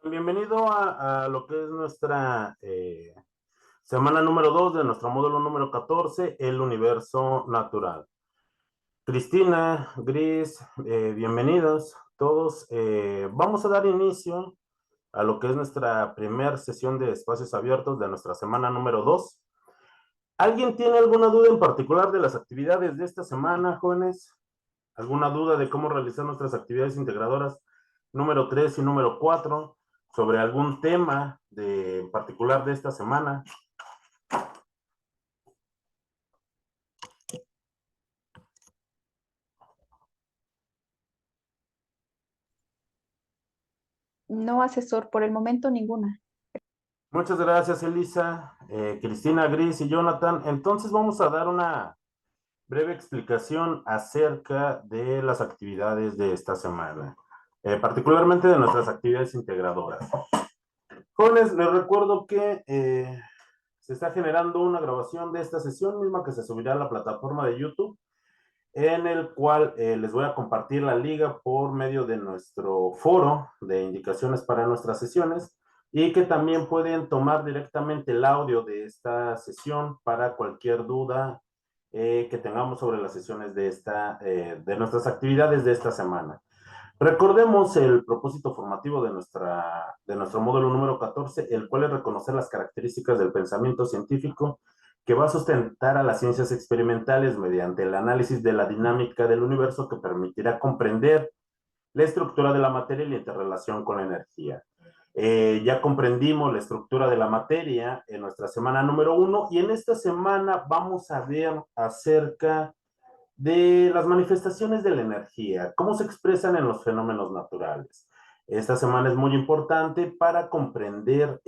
Bienvenido a lo que es nuestra semana número 2 de nuestro módulo número 14, el universo natural. Cristina, Gris, bienvenidos todos. Vamos a dar inicio a lo que es nuestra primera sesión de espacios abiertos de nuestra semana número 2. ¿Alguien tiene alguna duda en particular de las actividades de esta semana, jóvenes? ¿Alguna duda de cómo realizar nuestras actividades integradoras número 3 y número 4 sobre algún tema en particular de esta semana? No, asesor, por el momento ninguna. Muchas gracias, Elisa, Cristina, Gris y Jonathan. Entonces vamos a dar una breve explicación acerca de las actividades de esta semana, particularmente de nuestras actividades integradoras. Jóvenes, les recuerdo que se está generando una grabación de esta sesión misma que se subirá a la plataforma de YouTube, en el cual les voy a compartir la liga por medio de nuestro foro de indicaciones para nuestras sesiones, y que también pueden tomar directamente el audio de esta sesión para cualquier duda que tengamos sobre las sesiones de nuestras actividades de esta semana. Recordemos el propósito formativo de nuestro módulo número 14, el cual es reconocer las características del pensamiento científico que va a sustentar a las ciencias experimentales mediante el análisis de la dinámica del universo, que permitirá comprender la estructura de la materia y la interrelación con la energía. Ya comprendimos la estructura de la materia en nuestra semana número 1, y en esta semana vamos a ver acerca de las manifestaciones de la energía, cómo se expresan en los fenómenos naturales. Esta semana es muy importante para comprender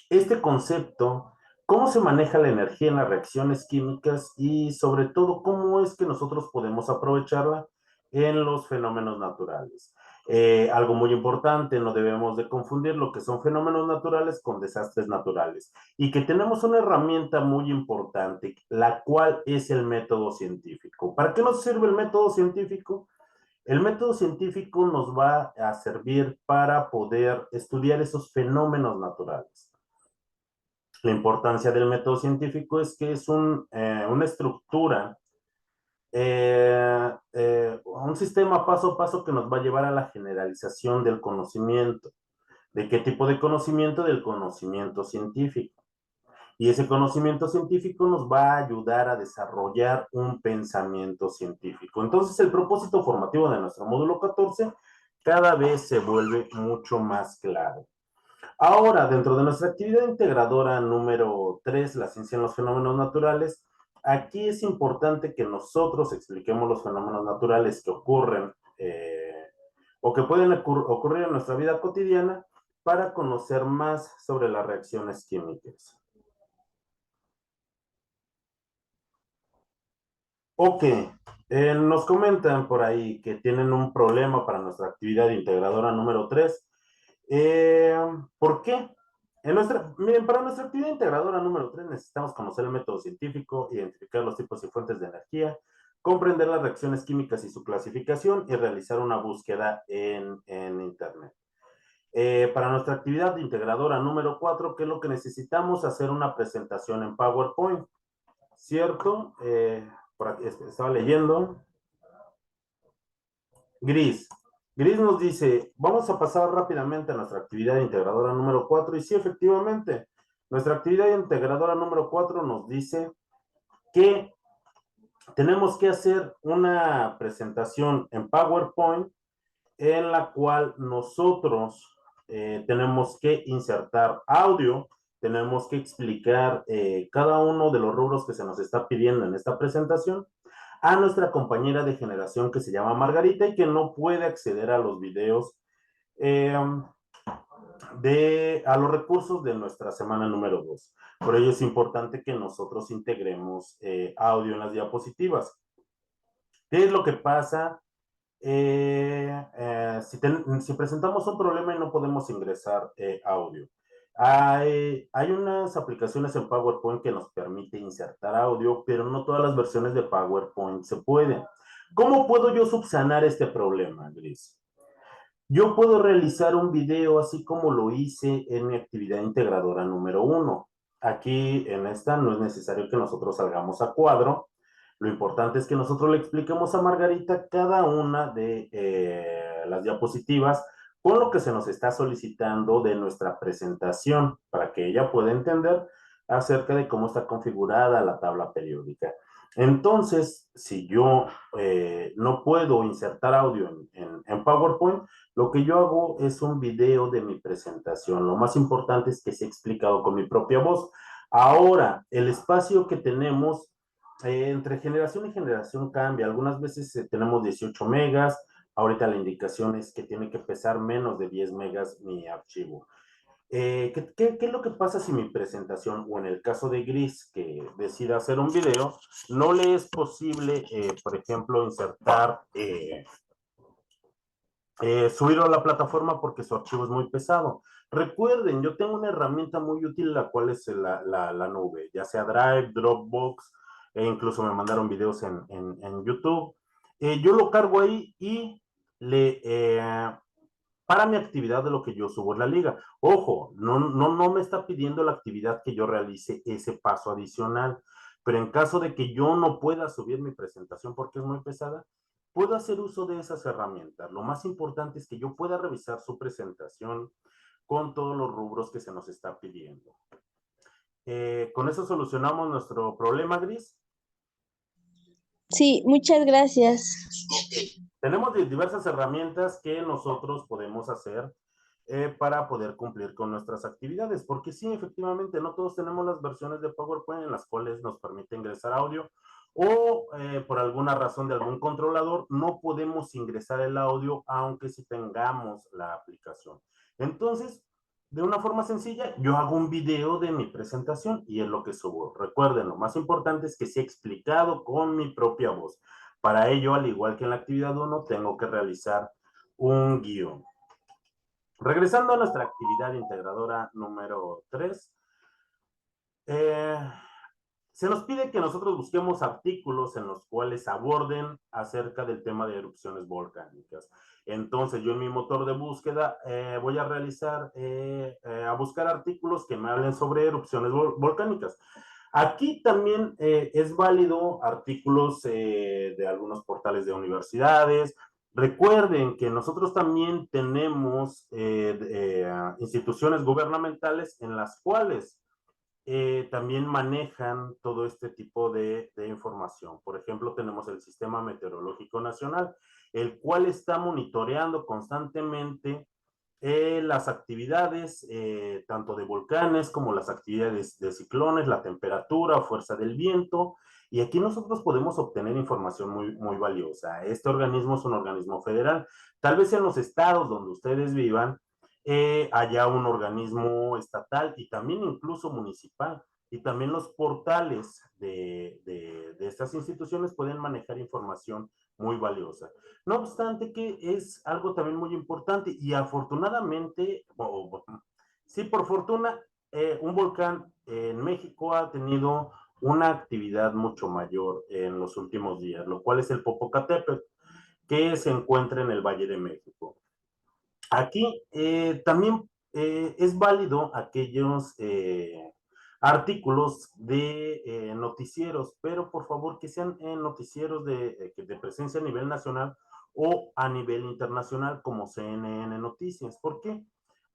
este concepto, cómo se maneja la energía en las reacciones químicas y sobre todo cómo es que nosotros podemos aprovecharla en los fenómenos naturales. Algo muy importante, no debemos de confundir lo que son fenómenos naturales con desastres naturales, y que tenemos una herramienta muy importante, la cual es el método científico. ¿Para qué nos sirve el método científico? El método científico nos va a servir para poder estudiar esos fenómenos naturales. La importancia del método científico es que es una estructura, un sistema paso a paso que nos va a llevar a la generalización del conocimiento. ¿De qué tipo de conocimiento? Del conocimiento científico. Y ese conocimiento científico nos va a ayudar a desarrollar un pensamiento científico. Entonces, el propósito formativo de nuestro módulo 14 cada vez se vuelve mucho más claro. Ahora, dentro de nuestra actividad integradora número 3, la ciencia en los fenómenos naturales, aquí es importante que nosotros expliquemos los fenómenos naturales que ocurren o que pueden ocurrir en nuestra vida cotidiana, para conocer más sobre las reacciones químicas. Ok, nos comentan por ahí que tienen un problema para nuestra actividad integradora número 3. ¿Por qué? Miren, para nuestra actividad integradora número 3 necesitamos conocer el método científico, identificar los tipos y fuentes de energía, comprender las reacciones químicas y su clasificación, y realizar una búsqueda en Internet. Para nuestra actividad integradora número 4, ¿qué es lo que necesitamos? Hacer una presentación en PowerPoint, ¿cierto? Por aquí estaba leyendo. Gris. Gris nos dice, vamos a pasar rápidamente a nuestra actividad integradora número 4. Y sí, efectivamente, nuestra actividad integradora número 4 nos dice que tenemos que hacer una presentación en PowerPoint, en la cual nosotros tenemos que insertar audio, tenemos que explicar cada uno de los rubros que se nos está pidiendo en esta presentación a nuestra compañera de generación, que se llama Margarita, y que no puede acceder a los videos, eh, a los recursos de nuestra semana número 2. Por ello es importante que nosotros integremos audio en las diapositivas. ¿Qué es lo que pasa si presentamos un problema y no podemos ingresar audio? Hay unas aplicaciones en PowerPoint que nos permite insertar audio, pero no todas las versiones de PowerPoint se pueden. ¿Cómo puedo yo subsanar este problema, Gris? Yo puedo realizar un video así como lo hice en mi actividad integradora número 1. Aquí en esta no es necesario que nosotros salgamos a cuadro. Lo importante es que nosotros le expliquemos a Margarita cada una de las diapositivas con lo que se nos está solicitando de nuestra presentación para que ella pueda entender acerca de cómo está configurada la tabla periódica. Entonces, si yo no puedo insertar audio en PowerPoint, lo que yo hago es un video de mi presentación. Lo más importante es que sea explicado con mi propia voz. Ahora, el espacio que tenemos entre generación y generación cambia. Algunas veces tenemos 18 megas. Ahorita la indicación es que tiene que pesar menos de 10 megas mi archivo. ¿Qué es lo que pasa si mi presentación, o en el caso de Gris, que decida hacer un video, no le es posible, por ejemplo, insertar subirlo a la plataforma porque su archivo es muy pesado? Recuerden, yo tengo una herramienta muy útil, la cual es la nube, ya sea Drive, Dropbox, e incluso me mandaron videos en YouTube. Yo lo cargo ahí y le para mi actividad de lo que yo subo en la liga. Ojo, no me está pidiendo la actividad que yo realice ese paso adicional, pero en caso de que yo no pueda subir mi presentación porque es muy pesada, puedo hacer uso de esas herramientas. Lo más importante es que yo pueda revisar su presentación con todos los rubros que se nos está pidiendo. Con eso solucionamos nuestro problema, Gris. Sí, muchas gracias. Ok. Tenemos diversas herramientas que nosotros podemos hacer para poder cumplir con nuestras actividades, porque sí, efectivamente, no todos tenemos las versiones de PowerPoint en las cuales nos permite ingresar audio, o por alguna razón de algún controlador no podemos ingresar el audio aunque sí tengamos la aplicación. Entonces, de una forma sencilla, yo hago un video de mi presentación y es lo que subo. Recuerden, lo más importante es que sea explicado con mi propia voz. Para ello, al igual que en la actividad 1, tengo que realizar un guión. Regresando a nuestra actividad integradora número 3, se nos pide que nosotros busquemos artículos en los cuales aborden acerca del tema de erupciones volcánicas. Entonces, yo en mi motor de búsqueda voy a realizar, a buscar artículos que me hablen sobre erupciones volcánicas. Aquí también es válido artículos de algunos portales de universidades. Recuerden que nosotros también tenemos instituciones gubernamentales en las cuales también manejan todo este tipo de información. Por ejemplo, tenemos el Sistema Meteorológico Nacional, el cual está monitoreando constantemente las actividades tanto de volcanes como las actividades de ciclones, la temperatura o fuerza del viento, y aquí nosotros podemos obtener información muy valiosa. Este organismo es un organismo federal. Tal vez en los estados donde ustedes vivan haya un organismo estatal y también incluso municipal. Y también los portales de estas instituciones pueden manejar información muy valiosa. No obstante que es algo también muy importante y afortunadamente, sí, por fortuna, un volcán en México ha tenido una actividad mucho mayor en los últimos días, lo cual es el Popocatépetl, que se encuentra en el Valle de México. Aquí también es válido aquellos artículos de noticieros, pero por favor que sean noticieros de presencia a nivel nacional o a nivel internacional como CNN Noticias. ¿Por qué?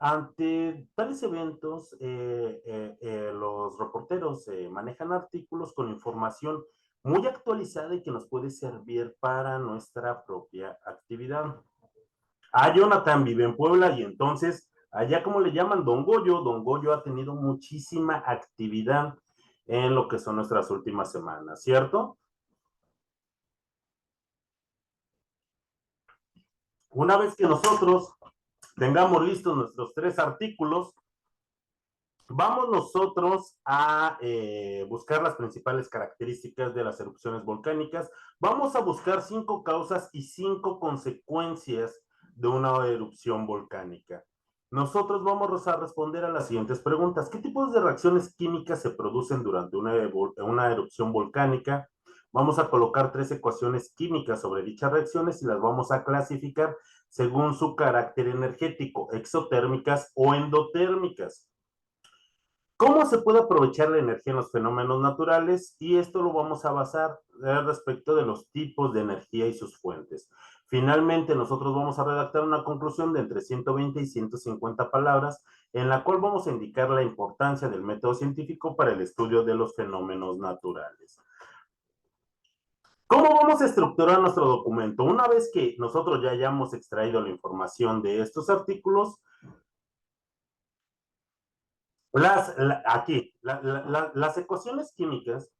Ante tales eventos, los reporteros manejan artículos con información muy actualizada y que nos puede servir para nuestra propia actividad. Jonathan vive en Puebla y entonces allá como le llaman Don Goyo ha tenido muchísima actividad en lo que son nuestras últimas semanas, ¿cierto? Una vez que nosotros tengamos listos nuestros 3 artículos, vamos nosotros a buscar las principales características de las erupciones volcánicas. Vamos a buscar 5 causas y 5 consecuencias de una erupción volcánica. Nosotros vamos a responder a las siguientes preguntas. ¿Qué tipos de reacciones químicas se producen durante una erupción volcánica? Vamos a colocar 3 ecuaciones químicas sobre dichas reacciones y las vamos a clasificar según su carácter energético, exotérmicas o endotérmicas. ¿Cómo se puede aprovechar la energía en los fenómenos naturales? Y esto lo vamos a basar respecto de los tipos de energía y sus fuentes. Finalmente, nosotros vamos a redactar una conclusión de entre 120 y 150 palabras, en la cual vamos a indicar la importancia del método científico para el estudio de los fenómenos naturales. ¿Cómo vamos a estructurar nuestro documento? Una vez que nosotros ya hayamos extraído la información de estos artículos, las ecuaciones químicas,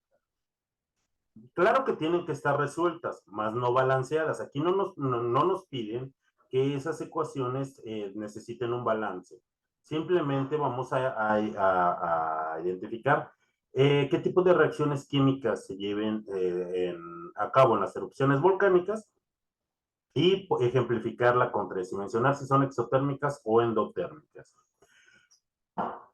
claro que tienen que estar resueltas, más no balanceadas. Aquí no nos piden que esas ecuaciones necesiten un balance. Simplemente vamos a identificar qué tipo de reacciones químicas se lleven a cabo en las erupciones volcánicas y ejemplificarla con tres y mencionar si son exotérmicas o endotérmicas.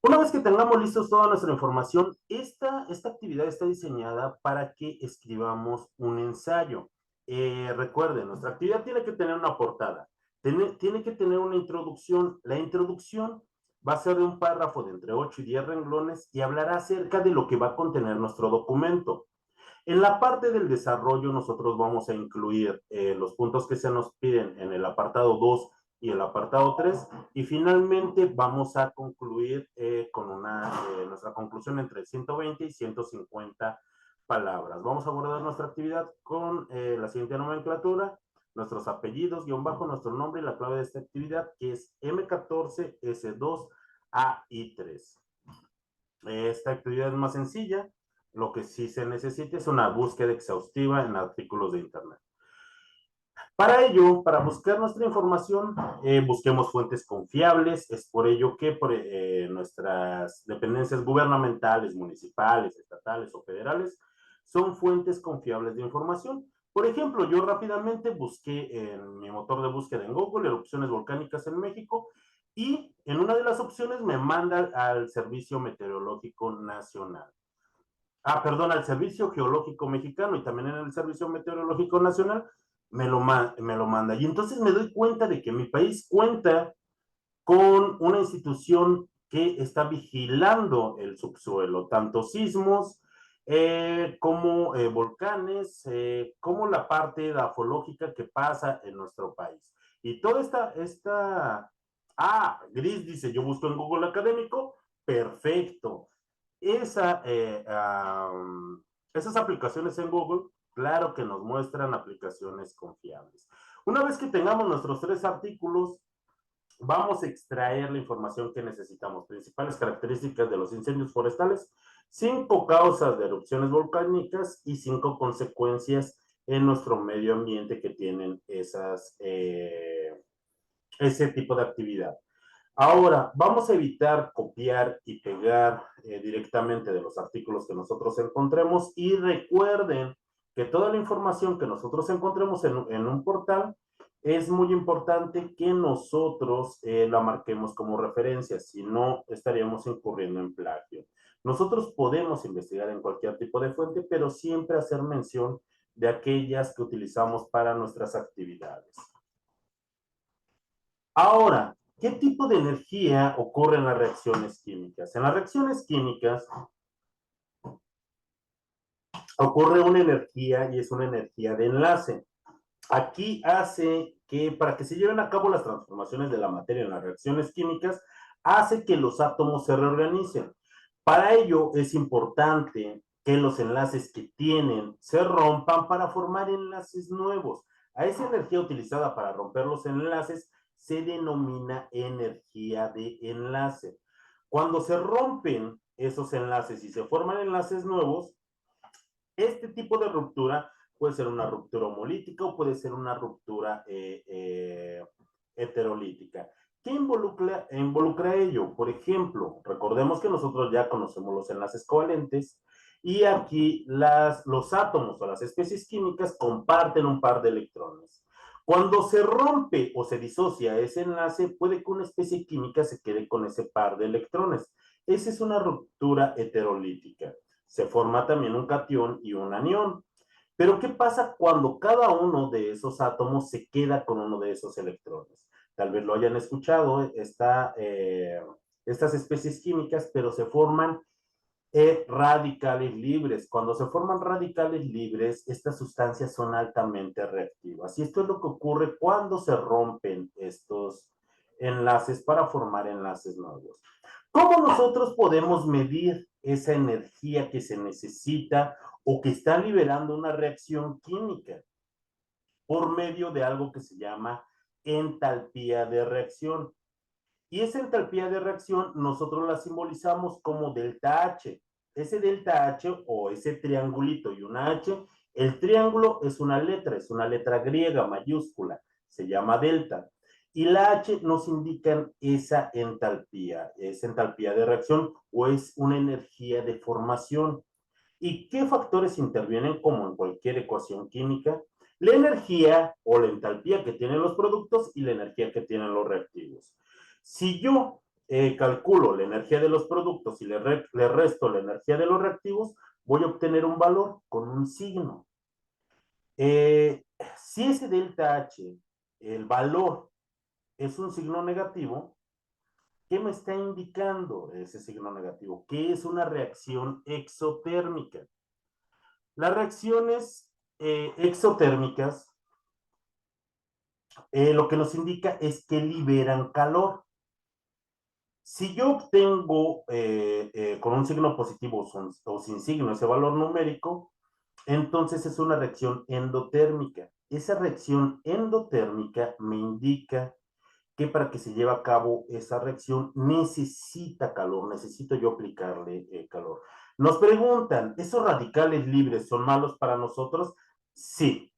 Una vez que tengamos listos toda nuestra información, esta actividad está diseñada para que escribamos un ensayo. Recuerden, nuestra actividad tiene que tener una portada, tiene que tener una introducción. La introducción va a ser de un párrafo de entre 8 y 10 renglones y hablará acerca de lo que va a contener nuestro documento. En la parte del desarrollo, nosotros vamos a incluir los puntos que se nos piden en el apartado 2 y el apartado 3, y finalmente vamos a concluir con nuestra conclusión entre 120 y 150 palabras. Vamos a abordar nuestra actividad con la siguiente nomenclatura: nuestros apellidos, guión bajo, nuestro nombre y la clave de esta actividad, que es M14, S2, A y 3. Esta actividad es más sencilla. Lo que sí se necesita es una búsqueda exhaustiva en artículos de Internet. Para ello, para buscar nuestra información, busquemos fuentes confiables. Es por ello que nuestras dependencias gubernamentales, municipales, estatales o federales son fuentes confiables de información. Por ejemplo, yo rápidamente busqué en mi motor de búsqueda en Google erupciones volcánicas en México, y en una de las opciones me manda al Servicio Meteorológico Nacional. Al Servicio Geológico Mexicano, y también en el Servicio Meteorológico Nacional me lo manda. Y entonces me doy cuenta de que mi país cuenta con una institución que está vigilando el subsuelo, tanto sismos como volcanes, como la parte edafológica que pasa en nuestro país. Y toda Gris dice, yo busco en Google Académico, perfecto. Esas aplicaciones en Google, claro que nos muestran aplicaciones confiables. Una vez que tengamos nuestros 3 artículos, vamos a extraer la información que necesitamos: principales características de los incendios forestales, 5 causas de erupciones volcánicas y 5 consecuencias en nuestro medio ambiente que tienen ese tipo de actividad. Ahora, vamos a evitar copiar y pegar directamente de los artículos que nosotros encontremos, y recuerden que toda la información que nosotros encontremos en un portal es muy importante que nosotros la marquemos como referencia, si no estaríamos incurriendo en plagio. Nosotros podemos investigar en cualquier tipo de fuente, pero siempre hacer mención de aquellas que utilizamos para nuestras actividades. Ahora, ¿qué tipo de energía ocurre en las reacciones químicas? En las reacciones químicas ocurre una energía, y es una energía de enlace. Aquí hace que, para que se lleven a cabo las transformaciones de la materia en las reacciones químicas, hace que los átomos se reorganicen. Para ello es importante que los enlaces que tienen se rompan para formar enlaces nuevos. A esa energía utilizada para romper los enlaces se denomina energía de enlace. Cuando se rompen esos enlaces y se forman enlaces nuevos, este tipo de ruptura puede ser una ruptura homolítica o puede ser una ruptura heterolítica. ¿Qué involucra ello? Por ejemplo, recordemos que nosotros ya conocemos los enlaces covalentes, y aquí los átomos o las especies químicas comparten un par de electrones. Cuando se rompe o se disocia ese enlace, puede que una especie química se quede con ese par de electrones. Esa es una ruptura heterolítica. Se forma también un catión y un anión. Pero ¿qué pasa cuando cada uno de esos átomos se queda con uno de esos electrones? Tal vez lo hayan escuchado, estas especies químicas, pero se forman radicales libres. Cuando se forman radicales libres, estas sustancias son altamente reactivas. Y esto es lo que ocurre cuando se rompen estos enlaces para formar enlaces nuevos. ¿Cómo nosotros podemos medir esa energía que se necesita o que está liberando una reacción química? Por medio de algo que se llama entalpía de reacción. Y esa entalpía de reacción nosotros la simbolizamos como delta H. Ese delta H o ese triangulito y una H, el triángulo es una letra griega mayúscula, se llama delta. Y la H nos indica esa entalpía de reacción o es una energía de formación. ¿Y qué factores intervienen como en cualquier ecuación química? La energía o la entalpía que tienen los productos y la energía que tienen los reactivos. Si yo calculo la energía de los productos y le resto la energía de los reactivos, voy a obtener un valor con un signo. Si ese delta H, el valor es un signo negativo, ¿qué me está indicando ese signo negativo? Que es una reacción exotérmica. Las reacciones exotérmicas lo que nos indica es que liberan calor. Si yo obtengo con un signo positivo o sin signo ese valor numérico, entonces es una reacción endotérmica. Esa reacción endotérmica me indica que para que se lleve a cabo esa reacción necesita calor, necesito yo aplicarle calor. Nos preguntan, ¿esos radicales libres son malos para nosotros? Sí,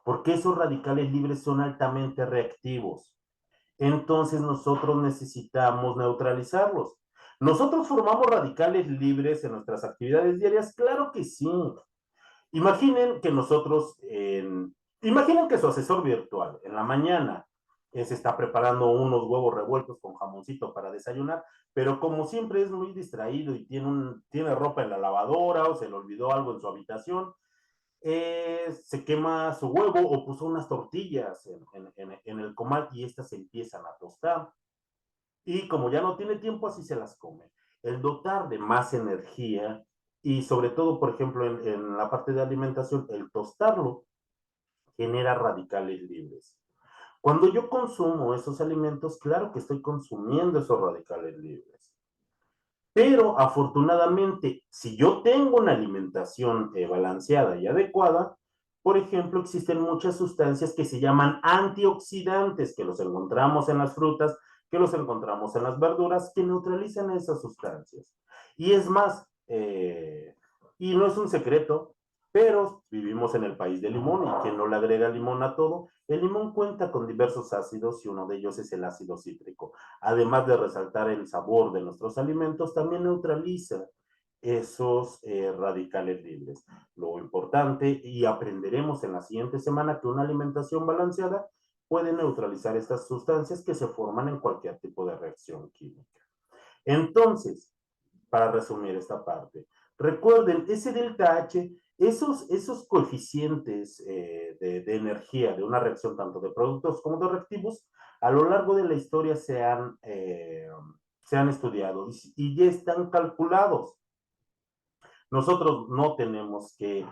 porque esos radicales libres son altamente reactivos. Entonces nosotros necesitamos neutralizarlos. ¿Nosotros formamos radicales libres en nuestras actividades diarias? Claro que sí. Imaginen que imaginen que su asesor virtual en la mañana se está preparando unos huevos revueltos con jamoncito para desayunar, pero como siempre es muy distraído y tiene ropa en la lavadora o se le olvidó algo en su habitación, se quema su huevo o puso unas tortillas en el comal y estas se empiezan a tostar. Y como ya no tiene tiempo, así se las come. El dotar de más energía y sobre todo, por ejemplo, en la parte de alimentación, el tostarlo genera radicales libres. Cuando yo consumo esos alimentos, claro que estoy consumiendo esos radicales libres. Pero afortunadamente, si yo tengo una alimentación balanceada y adecuada, por ejemplo, existen muchas sustancias que se llaman antioxidantes, que los encontramos en las frutas, que los encontramos en las verduras, que neutralizan esas sustancias. Y es más, y no es un secreto, pero vivimos en el país del limón y quien no le agrega limón a todo, el limón cuenta con diversos ácidos y uno de ellos es el ácido cítrico. Además de resaltar el sabor de nuestros alimentos, también neutraliza esos radicales libres. Lo importante, y aprenderemos en la siguiente semana, que una alimentación balanceada puede neutralizar estas sustancias que se forman en cualquier tipo de reacción química. Entonces, para resumir esta parte, recuerden, ese delta H, esos coeficientes de energía de una reacción tanto de productos como de reactivos, a lo largo de la historia se han estudiado y ya están calculados. Nosotros no tenemos que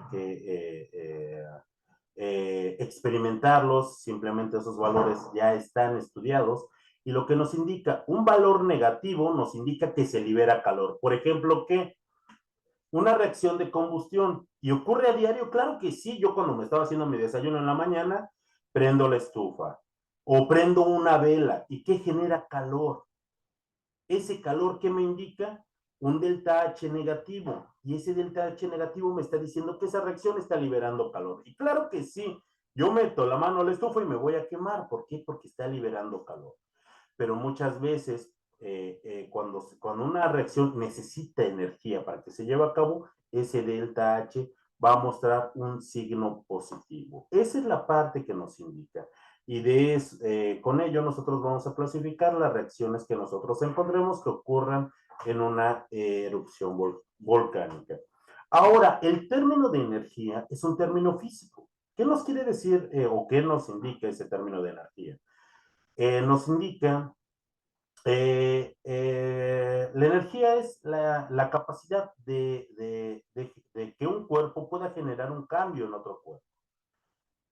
experimentarlos, simplemente esos valores ya están estudiados y lo que nos indica un valor negativo nos indica que se libera calor. Por ejemplo, que una reacción de combustión y ocurre a diario, claro que sí, yo cuando me estaba haciendo mi desayuno en la mañana, prendo la estufa o prendo una vela y ¿qué genera calor? Ese calor que me indica un delta H negativo y ese delta H negativo me está diciendo que esa reacción está liberando calor. Y claro que sí, yo meto la mano a la estufa y me voy a quemar. ¿Por qué? Porque está liberando calor. Pero muchas veces cuando una reacción necesita energía para que se lleve a cabo, ese delta H va a mostrar un signo positivo. Esa es la parte que nos indica. Y con ello nosotros vamos a clasificar las reacciones que nosotros encontremos que ocurran en una erupción volcánica. Ahora, el término de energía es un término físico. ¿Qué nos quiere decir o qué nos indica ese término de energía? Nos indica, la energía es la capacidad de que un cuerpo pueda generar un cambio en otro cuerpo.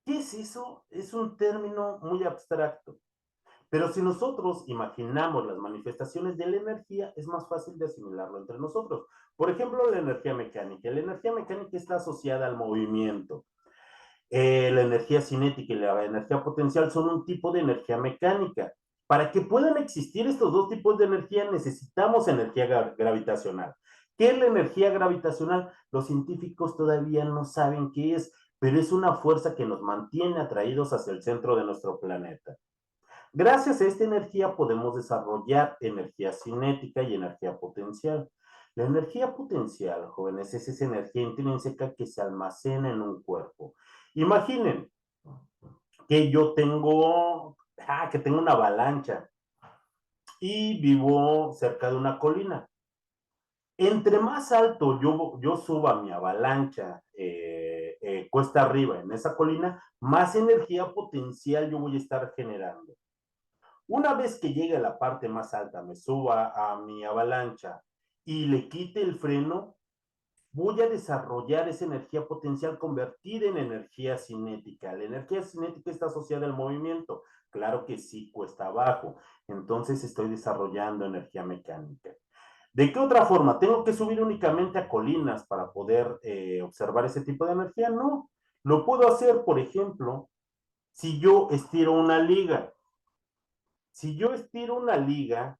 ¿Qué es eso? Es un término muy abstracto. Pero si nosotros imaginamos las manifestaciones de la energía, es más fácil de asimilarlo entre nosotros. Por ejemplo, la energía mecánica. La energía mecánica está asociada al movimiento. La energía cinética y la energía potencial son un tipo de energía mecánica. Para que puedan existir estos dos tipos de energía necesitamos energía gravitacional. ¿Qué es la energía gravitacional? Los científicos todavía no saben qué es, pero es una fuerza que nos mantiene atraídos hacia el centro de nuestro planeta. Gracias a esta energía podemos desarrollar energía cinética y energía potencial. La energía potencial, jóvenes, es esa energía intrínseca que se almacena en un cuerpo. Imaginen que yo que tengo una avalancha y vivo cerca de una colina. Entre más alto yo suba mi avalancha cuesta arriba en esa colina, más energía potencial yo voy a estar generando. Una vez que llegue a la parte más alta, me suba a mi avalancha y le quite el freno, voy a desarrollar esa energía potencial convertida en energía cinética. La energía cinética está asociada al movimiento. Claro que sí, cuesta abajo. Entonces estoy desarrollando energía mecánica. ¿De qué otra forma? ¿Tengo que subir únicamente a colinas para poder observar ese tipo de energía? No. Lo puedo hacer, por ejemplo, si yo estiro una liga. Si yo estiro una liga,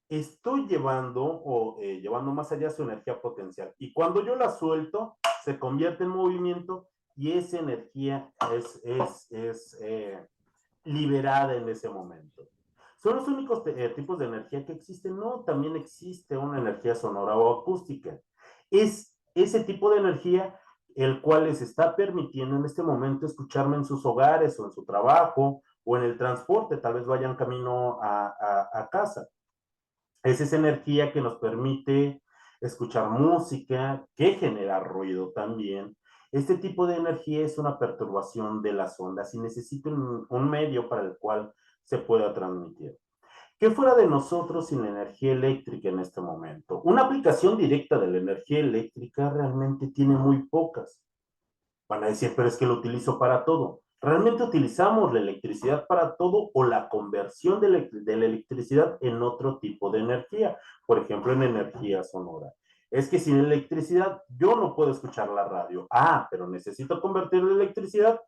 estoy llevando más allá su energía potencial. Y cuando yo la suelto, se convierte en movimiento y esa energía es liberada en ese momento. ¿Son los únicos tipos de energía que existen? No, también existe una energía sonora o acústica. Es ese tipo de energía el cual les está permitiendo en este momento escucharme en sus hogares o en su trabajo o en el transporte, tal vez vayan camino a casa. Es esa energía que nos permite escuchar música, que genera ruido también. Este tipo de energía es una perturbación de las ondas y necesita un medio para el cual se pueda transmitir. ¿Qué fuera de nosotros sin la energía eléctrica en este momento? Una aplicación directa de la energía eléctrica realmente tiene muy pocas. Van a decir, pero es que lo utilizo para todo. ¿Realmente utilizamos la electricidad para todo o la conversión de la electricidad en otro tipo de energía? Por ejemplo, en energía sonora. Es que sin electricidad yo no puedo escuchar la radio. Ah, pero necesito convertir la electricidad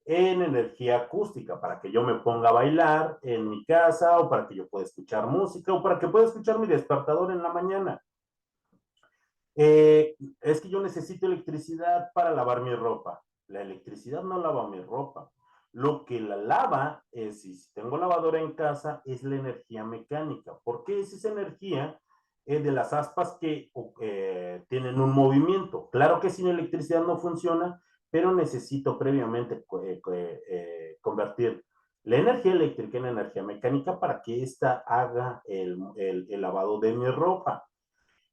en energía acústica para que yo me ponga a bailar en mi casa o para que yo pueda escuchar música o para que pueda escuchar mi despertador en la mañana. Es que yo necesito electricidad para lavar mi ropa. La electricidad no lava mi ropa. Lo que la lava es, si tengo lavadora en casa, es la energía mecánica. ¿Por qué es esa energía de las aspas que tienen un movimiento? Claro que sin electricidad no funciona, pero necesito previamente convertir la energía eléctrica en energía mecánica para que ésta haga el lavado de mi ropa.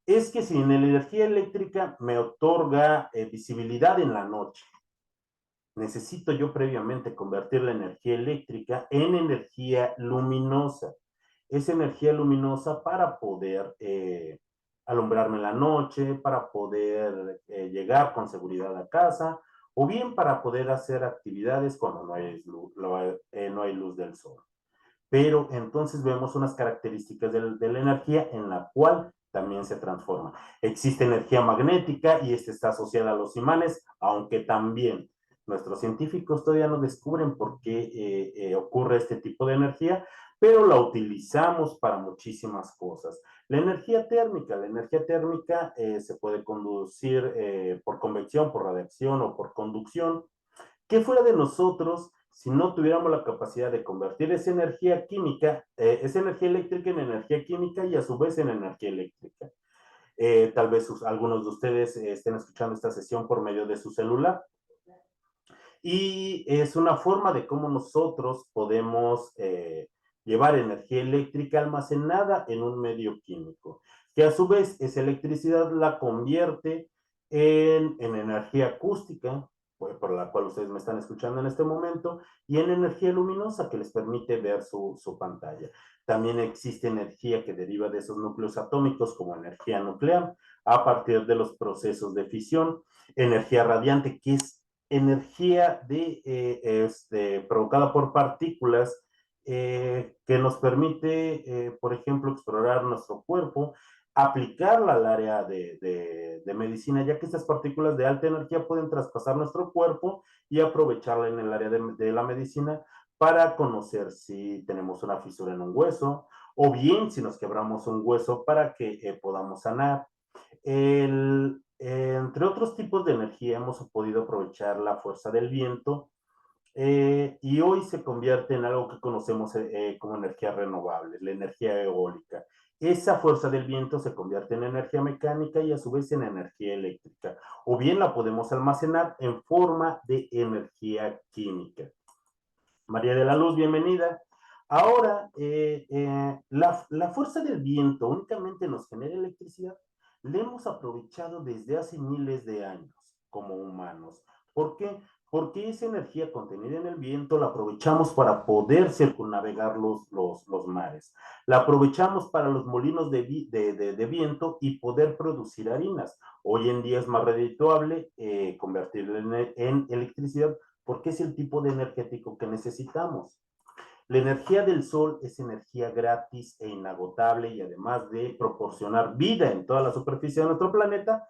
Es que si la energía eléctrica me otorga visibilidad en la noche, necesito yo previamente convertir la energía eléctrica en energía luminosa. Esa energía luminosa para poder alumbrarme en la noche, para poder llegar con seguridad a casa, o bien para poder hacer actividades cuando no hay luz del sol. Pero entonces vemos unas características de la energía en la cual también se transforma. Existe energía magnética y esta está asociada a los imanes, aunque también nuestros científicos todavía no descubren por qué ocurre este tipo de energía, pero la utilizamos para muchísimas cosas. La energía térmica se puede conducir por convección, por radiación o por conducción. ¿Qué fuera de nosotros si no tuviéramos la capacidad de convertir esa energía química, esa energía eléctrica en energía química y a su vez en energía eléctrica? Tal vez algunos de ustedes estén escuchando esta sesión por medio de su celular. Y es una forma de cómo nosotros podemos llevar energía eléctrica almacenada en un medio químico, que a su vez esa electricidad la convierte en energía acústica, por la cual ustedes me están escuchando en este momento, y en energía luminosa, que les permite ver su pantalla. También existe energía que deriva de esos núcleos atómicos, como energía nuclear, a partir de los procesos de fisión, energía radiante, que es energía provocada por partículas que nos permite, por ejemplo, explorar nuestro cuerpo, aplicarla al área de medicina, ya que estas partículas de alta energía pueden traspasar nuestro cuerpo y aprovecharla en el área de la medicina para conocer si tenemos una fisura en un hueso o bien si nos quebramos un hueso para que podamos sanar. Entre otros tipos de energía hemos podido aprovechar la fuerza del viento y hoy se convierte en algo que conocemos como energía renovable, la energía eólica. Esa fuerza del viento se convierte en energía mecánica y a su vez en energía eléctrica, o bien la podemos almacenar en forma de energía química. María de la Luz, bienvenida. Ahora, la fuerza del viento únicamente nos genera electricidad. La hemos aprovechado desde hace miles de años como humanos. ¿Por qué? Porque esa energía contenida en el viento la aprovechamos para poder circunnavegar los mares. La aprovechamos para los molinos de viento y poder producir harinas. Hoy en día es más redituable convertirla en electricidad porque es el tipo de energético que necesitamos. La energía del sol es energía gratis e inagotable y además de proporcionar vida en toda la superficie de nuestro planeta,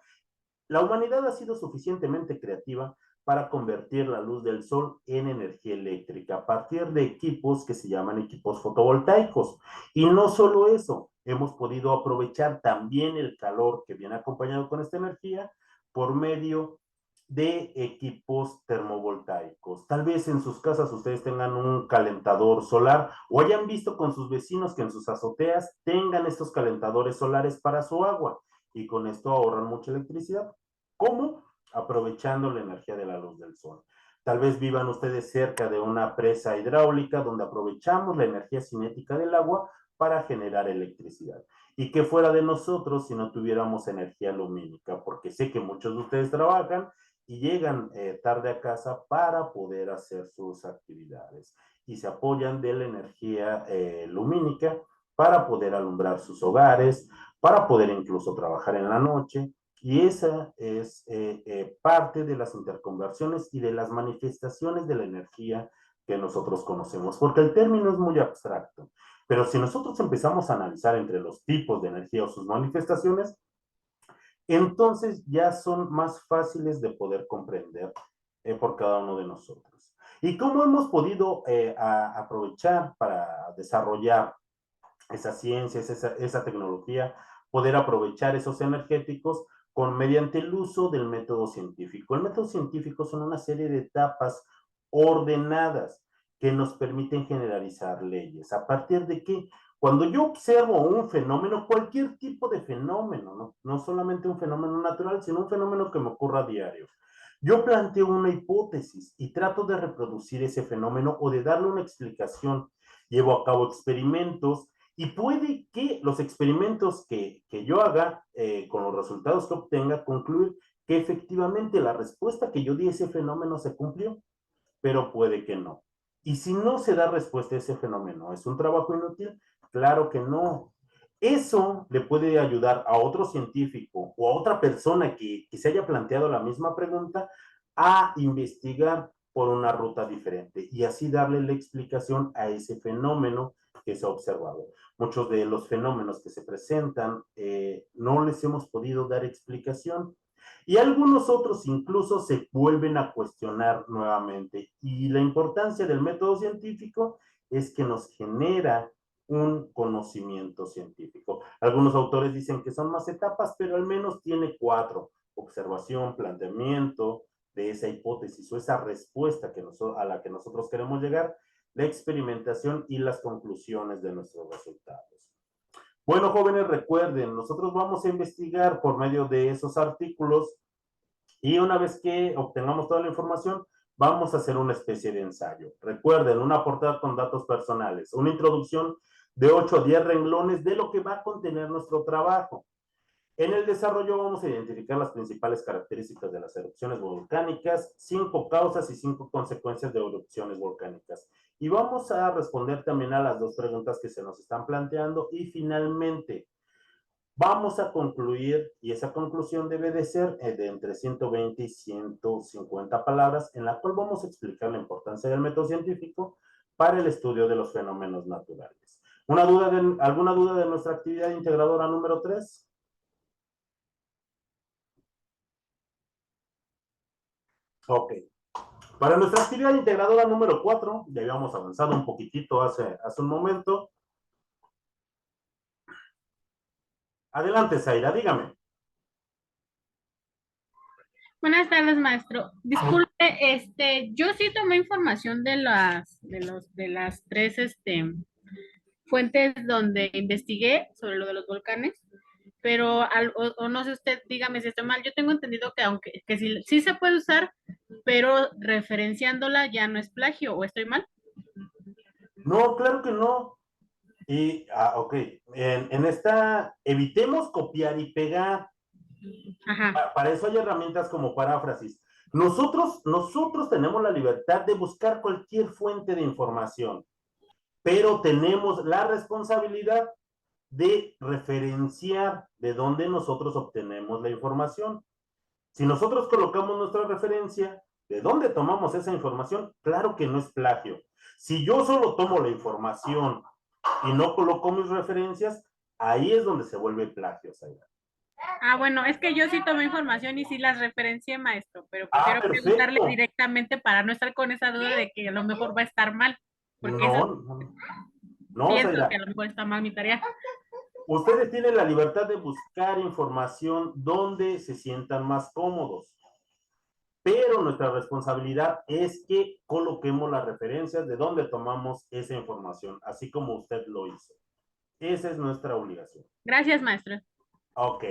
la humanidad ha sido suficientemente creativa para convertir la luz del sol en energía eléctrica a partir de equipos que se llaman equipos fotovoltaicos. Y no solo eso, hemos podido aprovechar también el calor que viene acompañado con esta energía por medio de equipos termovoltaicos. Tal vez en sus casas ustedes tengan un calentador solar o hayan visto con sus vecinos que en sus azoteas tengan estos calentadores solares para su agua y con esto ahorran mucha electricidad. ¿Cómo? Aprovechando la energía de la luz del sol. Tal vez vivan ustedes cerca de una presa hidráulica donde aprovechamos la energía cinética del agua para generar electricidad. Y que fuera de nosotros si no tuviéramos energía lumínica, porque sé que muchos de ustedes trabajan y llegan tarde a casa para poder hacer sus actividades y se apoyan de la energía lumínica para poder alumbrar sus hogares, para poder incluso trabajar en la noche. Y esa es parte de las interconversiones y de las manifestaciones de la energía que nosotros conocemos, porque el término es muy abstracto. Pero si nosotros empezamos a analizar entre los tipos de energía o sus manifestaciones, entonces ya son más fáciles de poder comprender por cada uno de nosotros. ¿Y cómo hemos podido aprovechar para desarrollar esas ciencias, esa tecnología, poder aprovechar esos energéticos mediante el uso del método científico? El método científico son una serie de etapas ordenadas que nos permiten generalizar leyes. ¿A partir de qué? Cuando yo observo un fenómeno, cualquier tipo de fenómeno, no solamente un fenómeno natural, sino un fenómeno que me ocurra a diario, yo planteo una hipótesis y trato de reproducir ese fenómeno o de darle una explicación. Llevo a cabo experimentos y puede que los experimentos que yo haga con los resultados que obtenga concluir que efectivamente la respuesta que yo di a ese fenómeno se cumplió, pero puede que no. Y si no se da respuesta a ese fenómeno, ¿es un trabajo inútil? Claro que no. Eso le puede ayudar a otro científico o a otra persona que se haya planteado la misma pregunta a investigar por una ruta diferente y así darle la explicación a ese fenómeno que se ha observado. Muchos de los fenómenos que se presentan no les hemos podido dar explicación y algunos otros incluso se vuelven a cuestionar nuevamente. Y la importancia del método científico es que nos genera un conocimiento científico. Algunos autores dicen que son más etapas, pero al menos tiene 4: observación, planteamiento de esa hipótesis o esa respuesta a la que nosotros queremos llegar, la experimentación y las conclusiones de nuestros resultados. Bueno, jóvenes, recuerden, nosotros vamos a investigar por medio de esos artículos y una vez que obtengamos toda la información, vamos a hacer una especie de ensayo. Recuerden, una portada con datos personales, una introducción de 8 a 10 renglones de lo que va a contener nuestro trabajo. En el desarrollo vamos a identificar las principales características de las erupciones volcánicas, 5 causas y 5 consecuencias de erupciones volcánicas. Y vamos a responder también a las 2 preguntas que se nos están planteando. Y finalmente, vamos a concluir, y esa conclusión debe de ser de entre 120 y 150 palabras, en la cual vamos a explicar la importancia del método científico para el estudio de los fenómenos naturales. ¿Alguna duda de nuestra actividad integradora número 3? Ok. Para nuestra actividad integradora número 4, ya habíamos avanzado un poquitito hace un momento. Adelante, Zaira, dígame. Buenas tardes, maestro. Disculpe, yo sí tomé información de las tres, fuentes donde investigué sobre lo de los volcanes, pero o no sé usted, dígame si estoy mal. Yo tengo entendido que que sí se puede usar, pero referenciándola ya no es plagio, ¿o estoy mal? No, claro que no. Y, ok, en esta, evitemos copiar y pegar. Ajá. Para eso hay herramientas como paráfrasis. Nosotros tenemos la libertad de buscar cualquier fuente de información, pero tenemos la responsabilidad de referenciar de dónde nosotros obtenemos la información. Si nosotros colocamos nuestra referencia, ¿de dónde tomamos esa información? Claro que no es plagio. Si yo solo tomo la información y no coloco mis referencias, ahí es donde se vuelve plagio, Zaira. Ah, bueno, es que yo sí tomé información y sí las referencié, maestro, pero prefiero preguntarle Perfecto. directamente para no estar con esa duda de que a lo mejor va a estar mal, porque eso No, pienso que Zaira. a lo mejor está mal mi tarea. Ustedes tienen la libertad de buscar información donde se sientan más cómodos, pero nuestra responsabilidad es que coloquemos las referencias de dónde tomamos esa información, así como usted lo hizo. Esa es nuestra obligación. Gracias, maestro. Ok.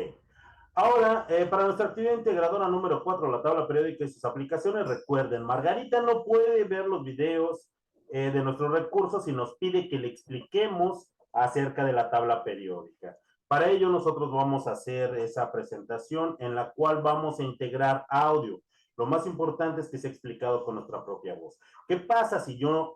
Ahora, para nuestra actividad integradora número 4, la tabla periódica y sus aplicaciones, recuerden, Margarita no puede ver los videos de nuestros recursos y nos pide que le expliquemos acerca de la tabla periódica. Para ello, nosotros vamos a hacer esa presentación en la cual vamos a integrar audio. Lo más importante es que sea explicado con nuestra propia voz. ¿Qué pasa si yo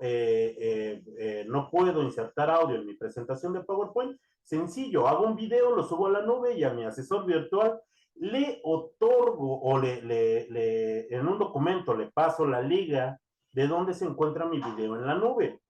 no puedo insertar audio en mi presentación de PowerPoint? Sencillo, hago un video, lo subo a la nube y a mi asesor virtual le otorgo o en un documento le paso la liga de dónde se encuentra mi video en la nube.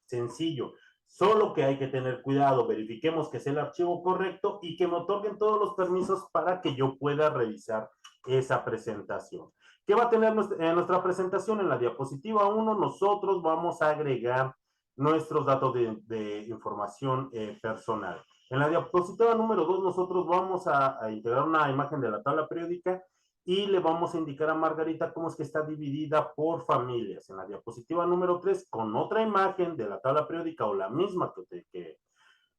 Sencillo. Solo que hay que tener cuidado, verifiquemos que es el archivo correcto y que me otorguen todos los permisos para que yo pueda revisar esa presentación. ¿Qué va a tener nuestra presentación? En la diapositiva 1 nosotros vamos a agregar nuestros datos de información personal. En la diapositiva número 2 nosotros vamos a integrar una imagen de la tabla periódica y le vamos a indicar a Margarita cómo es que está dividida por familias. En la diapositiva número 3, con otra imagen de la tabla periódica o la misma que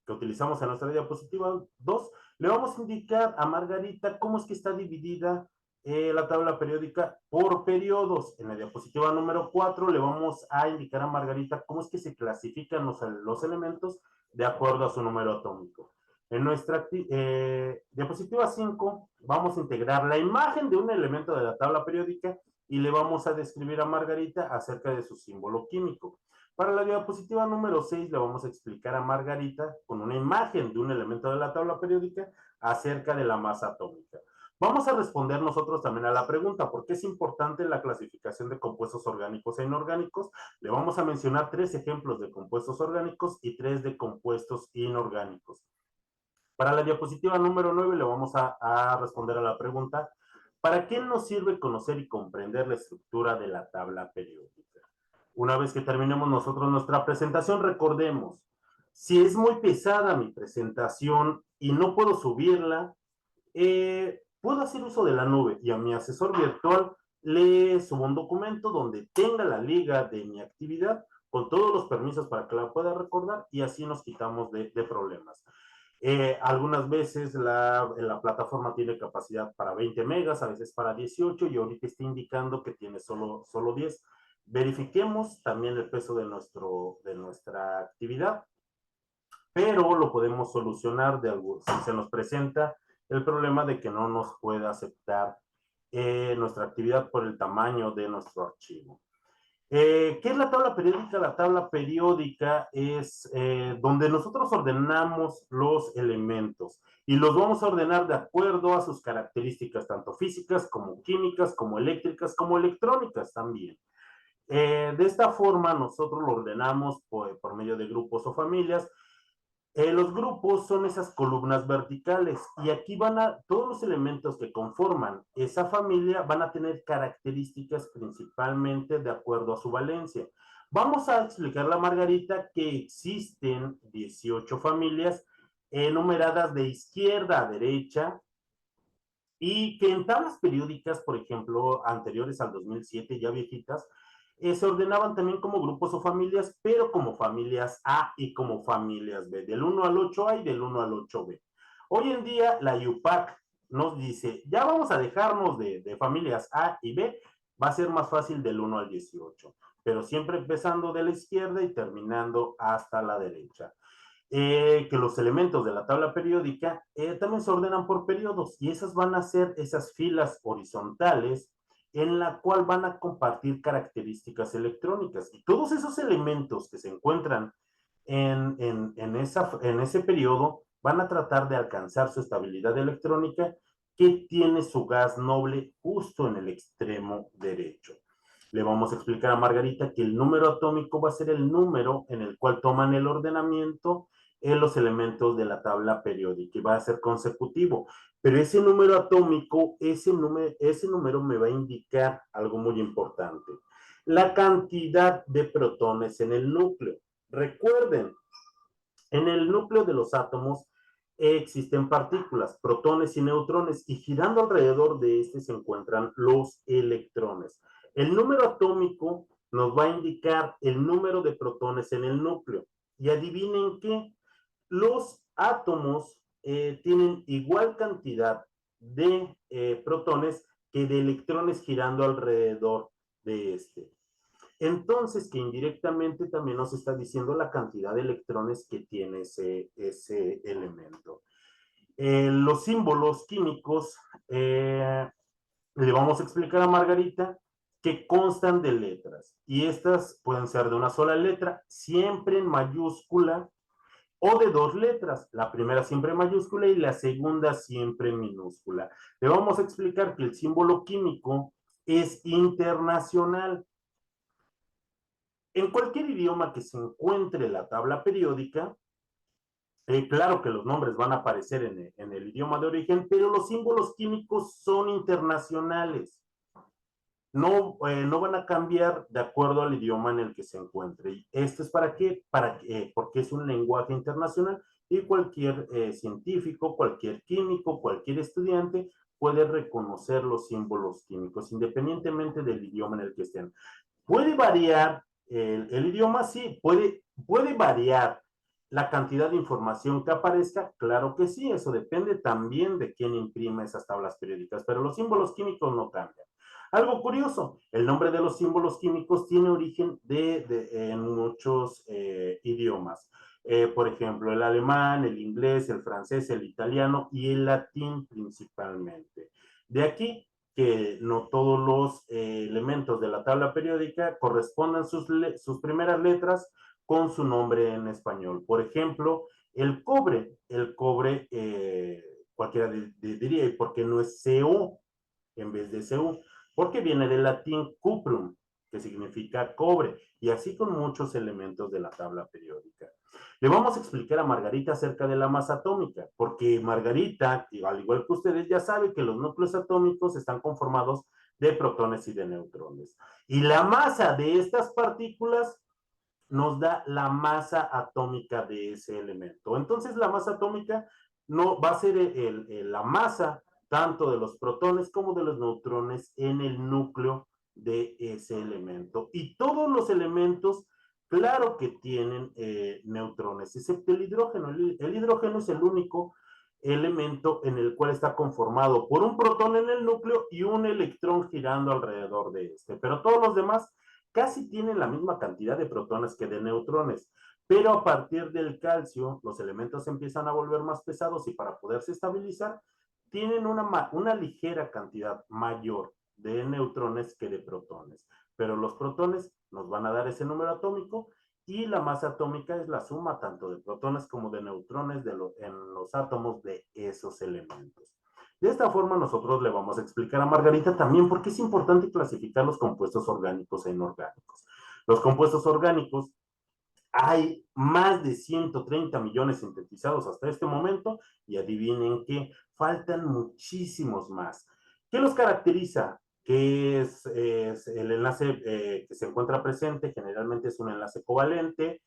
utilizamos en nuestra diapositiva 2, le vamos a indicar a Margarita cómo es que está dividida la tabla periódica por periodos. En la diapositiva número 4 le vamos a indicar a Margarita cómo es que se clasifican los elementos de acuerdo a su número atómico. En nuestra diapositiva 5 vamos a integrar la imagen de un elemento de la tabla periódica y le vamos a describir a Margarita acerca de su símbolo químico. Para la diapositiva número 6 le vamos a explicar a Margarita con una imagen de un elemento de la tabla periódica acerca de la masa atómica. Vamos a responder nosotros también a la pregunta, ¿por qué es importante la clasificación de compuestos orgánicos e inorgánicos? Le vamos a mencionar 3 ejemplos de compuestos orgánicos y 3 de compuestos inorgánicos. Para la diapositiva número 9 le vamos a responder a la pregunta, ¿para qué nos sirve conocer y comprender la estructura de la tabla periódica? Una vez que terminemos nosotros nuestra presentación, recordemos, si es muy pesada mi presentación y no puedo subirla, puedo hacer uso de la nube y a mi asesor virtual le subo un documento donde tenga la liga de mi actividad con todos los permisos para que la pueda recordar y así nos quitamos de problemas. Algunas veces la plataforma tiene capacidad para 20 megas, a veces para 18 y ahorita está indicando que tiene solo 10. Verifiquemos también el peso de nuestra actividad, pero lo podemos solucionar si se nos presenta el problema de que no nos puede aceptar nuestra actividad por el tamaño de nuestro archivo. ¿Qué es la tabla periódica? La tabla periódica es donde nosotros ordenamos los elementos y los vamos a ordenar de acuerdo a sus características, tanto físicas como químicas, como eléctricas, como electrónicas también. De esta forma nosotros lo ordenamos por medio de grupos o familias. Los grupos son esas columnas verticales y aquí todos los elementos que conforman esa familia van a tener características principalmente de acuerdo a su valencia. Vamos a explicarle a Margarita que existen 18 familias numeradas de izquierda a derecha y que en tablas periódicas, por ejemplo, anteriores al 2007, ya viejitas, se ordenaban también como grupos o familias, pero como familias A y como familias B, del 1 al 8A y del 1 al 8B. Hoy en día la IUPAC nos dice, ya vamos a dejarnos de familias A y B, va a ser más fácil del 1 al 18, pero siempre empezando de la izquierda y terminando hasta la derecha. Que los elementos de la tabla periódica también se ordenan por periodos y esas van a ser esas filas horizontales en la cual van a compartir características electrónicas. Y todos esos elementos que se encuentran en ese periodo van a tratar de alcanzar su estabilidad electrónica que tiene su gas noble justo en el extremo derecho. Le vamos a explicar a Margarita que el número atómico va a ser el número en el cual toman el ordenamiento en los elementos de la tabla periódica y va a ser consecutivo. Pero ese número atómico, ese número me va a indicar algo muy importante. La cantidad de protones en el núcleo. Recuerden, en el núcleo de los átomos existen partículas, protones y neutrones, y girando alrededor de este se encuentran los electrones. El número atómico nos va a indicar el número de protones en el núcleo. Y adivinen qué, los átomos tienen igual cantidad de protones que de electrones girando alrededor de este. Entonces, que indirectamente también nos está diciendo la cantidad de electrones que tiene ese elemento. Los símbolos químicos, le vamos a explicar a Margarita que constan de letras y estas pueden ser de una sola letra, siempre en mayúscula, o de dos letras, la primera siempre en mayúscula y la segunda siempre en minúscula. Le vamos a explicar que el símbolo químico es internacional. En cualquier idioma que se encuentre la tabla periódica, claro que los nombres van a aparecer en el idioma de origen, pero los símbolos químicos son internacionales. No van a cambiar de acuerdo al idioma en el que se encuentre. ¿Y esto es para qué? Porque es un lenguaje internacional y cualquier científico, cualquier químico, cualquier estudiante puede reconocer los símbolos químicos, independientemente del idioma en el que estén. ¿Puede variar el idioma? Sí. ¿Puede variar la cantidad de información que aparezca? Claro que sí. Eso depende también de quién imprime esas tablas periódicas, pero los símbolos químicos no cambian. Algo curioso, el nombre de los símbolos químicos tiene origen en muchos idiomas. Por ejemplo, el alemán, el inglés, el francés, el italiano y el latín principalmente. De aquí que no todos los elementos de la tabla periódica correspondan sus primeras letras con su nombre en español. Por ejemplo, el cobre, cualquiera diría, ¿y por qué no es CO en vez de CU? Porque viene del latín cuprum, que significa cobre, y así con muchos elementos de la tabla periódica. Le vamos a explicar a Margarita acerca de la masa atómica, porque Margarita, al igual que ustedes, ya sabe que los núcleos atómicos están conformados de protones y de neutrones. Y la masa de estas partículas nos da la masa atómica de ese elemento. Entonces, la masa atómica no va a ser la masa tanto de los protones como de los neutrones en el núcleo de ese elemento. Y todos los elementos, claro que tienen neutrones, excepto el hidrógeno. El hidrógeno es el único elemento en el cual está conformado por un protón en el núcleo y un electrón girando alrededor de este. Pero todos los demás casi tienen la misma cantidad de protones que de neutrones. Pero a partir del calcio, los elementos empiezan a volver más pesados y para poderse estabilizar, tienen una ligera cantidad mayor de neutrones que de protones, pero los protones nos van a dar ese número atómico y la masa atómica es la suma tanto de protones como de neutrones en los átomos de esos elementos. De esta forma nosotros le vamos a explicar a Margarita también por qué es importante clasificar los compuestos orgánicos e inorgánicos. Los compuestos orgánicos, hay más de 130 millones sintetizados hasta este momento y adivinen que faltan muchísimos más. ¿Qué los caracteriza? Que es el enlace que se encuentra presente, generalmente es un enlace covalente,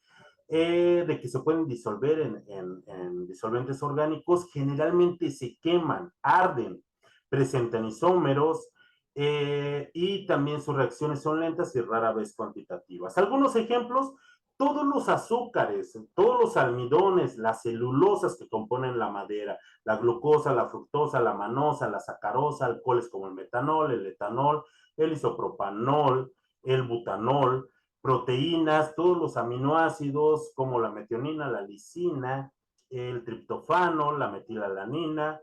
de que se pueden disolver en disolventes orgánicos, generalmente se queman, arden, presentan isómeros, y también sus reacciones son lentas y rara vez cuantitativas. Algunos ejemplos: todos los azúcares, todos los almidones, las celulosas que componen la madera, la glucosa, la fructosa, la manosa, la sacarosa, alcoholes como el metanol, el etanol, el isopropanol, el butanol, proteínas, todos los aminoácidos como la metionina, la lisina, el triptofano, la metilalanina,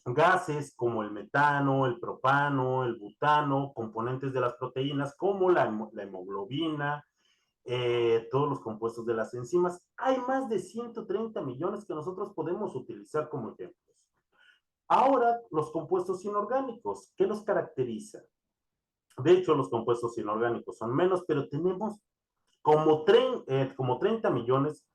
gases como el metano, el propano, el butano, componentes de las proteínas como la hemoglobina, todos los compuestos de las enzimas. Hay más de 130 millones que nosotros podemos utilizar como ejemplos. Ahora, los compuestos inorgánicos, ¿qué los caracteriza? De hecho, los compuestos inorgánicos son menos, pero tenemos como 30 millones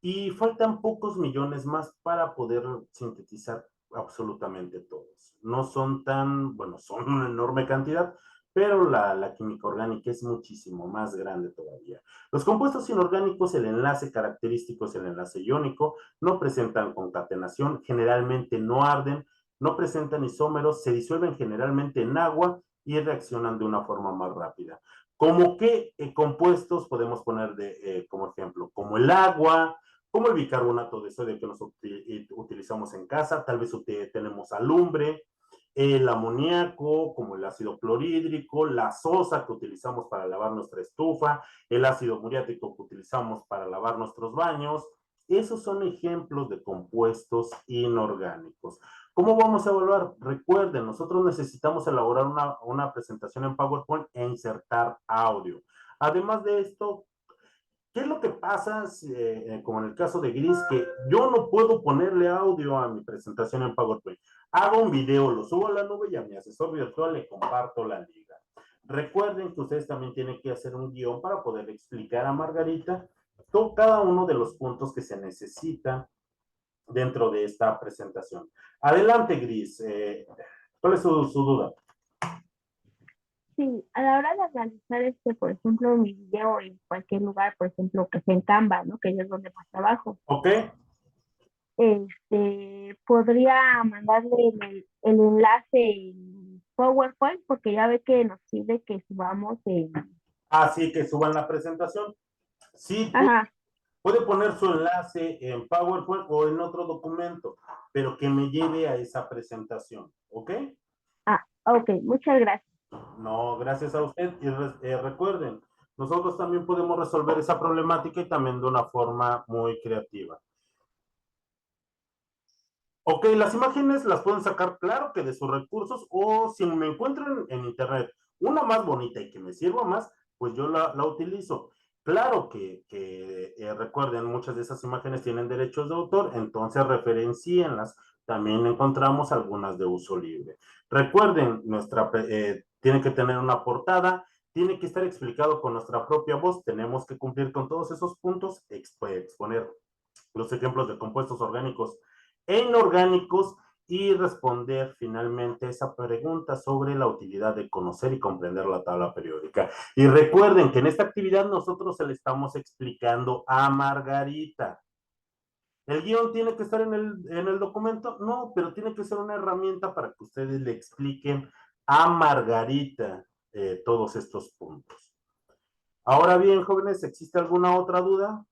y faltan pocos millones más para poder sintetizar absolutamente todos. No son tan, bueno, son una enorme cantidad, pero la química orgánica es muchísimo más grande todavía. Los compuestos inorgánicos, el enlace característico es el enlace iónico, no presentan concatenación, generalmente no arden, no presentan isómeros, se disuelven generalmente en agua y reaccionan de una forma más rápida. ¿Cómo qué compuestos podemos poner como ejemplo? Como el agua, como el bicarbonato de sodio que nos utilizamos en casa, tal vez tenemos alumbre, el amoníaco, como el ácido clorhídrico, la sosa que utilizamos para lavar nuestra estufa, el ácido muriático que utilizamos para lavar nuestros baños. Esos son ejemplos de compuestos inorgánicos. ¿Cómo vamos a evaluar? Recuerden, nosotros necesitamos elaborar una presentación en PowerPoint e insertar audio. Además de esto, ¿qué es lo que pasa, como en el caso de Gris, que yo no puedo ponerle audio a mi presentación en PowerPoint? Hago un video, lo subo a la nube y a mi asesor virtual le comparto la liga. Recuerden que ustedes también tienen que hacer un guión para poder explicar a Margarita cada uno de los puntos que se necesitan dentro de esta presentación. Adelante, Gris. ¿Cuál es su duda? Sí, a la hora de realizar por ejemplo, mi video en cualquier lugar, por ejemplo, que sea en Canva, ¿no? Que es donde más trabajo. Ok. Podría mandarle el enlace en PowerPoint, porque ya ve que nos pide que subamos en... Así que suban la presentación. Sí, Ajá. puede poner su enlace en PowerPoint o en otro documento, pero que me lleve a esa presentación, ¿ok? Ah, ok, muchas gracias. No, gracias a usted. Y recuerden, nosotros también podemos resolver esa problemática y también de una forma muy creativa. Ok, las imágenes las pueden sacar, claro que de sus recursos, o si me encuentro en internet una más bonita y que me sirva más, pues yo la utilizo. Claro que recuerden, muchas de esas imágenes tienen derechos de autor, entonces referencienlas. También encontramos algunas de uso libre. Recuerden, tiene que tener una portada, tiene que estar explicado con nuestra propia voz, tenemos que cumplir con todos esos puntos, exponer los ejemplos de compuestos orgánicos e inorgánicos y responder finalmente esa pregunta sobre la utilidad de conocer y comprender la tabla periódica. Y recuerden que en esta actividad nosotros se le estamos explicando a Margarita. ¿El guión tiene que estar en el documento? No, pero tiene que ser una herramienta para que ustedes le expliquen a Margarita todos estos puntos. Ahora bien, jóvenes, ¿existe alguna otra duda?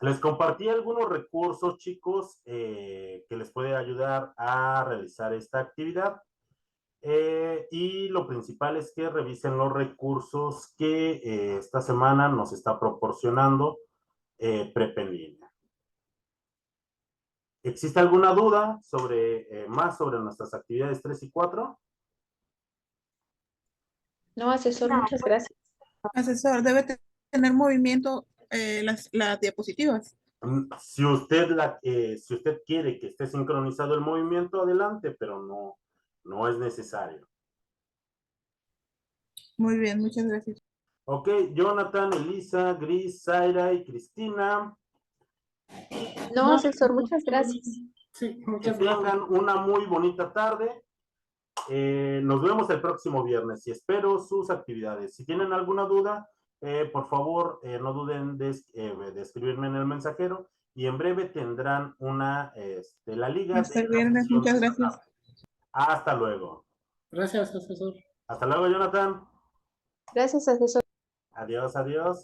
Les compartí algunos recursos, chicos, que les puede ayudar a realizar esta actividad. Y lo principal es que revisen los recursos que esta semana nos está proporcionando Prep en línea. ¿Existe alguna duda más sobre nuestras actividades 3 y 4? No, asesor, No, muchas gracias. Asesor, debe tener movimiento las diapositivas. Si usted quiere que esté sincronizado el movimiento, adelante, pero no es necesario. Muy bien, muchas gracias. Ok, Jonathan, Elisa, Gris, Zaira y Cristina. No, asesor, muchas gracias. Sí, Que muchas gracias. tengan una muy bonita tarde. Nos vemos el próximo viernes y espero sus actividades. Si tienen alguna duda, por favor, no duden de escribirme en el mensajero y en breve tendrán la liga. Hasta el viernes, muchas gracias. Hasta luego. Gracias, asesor. Hasta luego, Jonathan. Gracias, asesor. Adiós, adiós.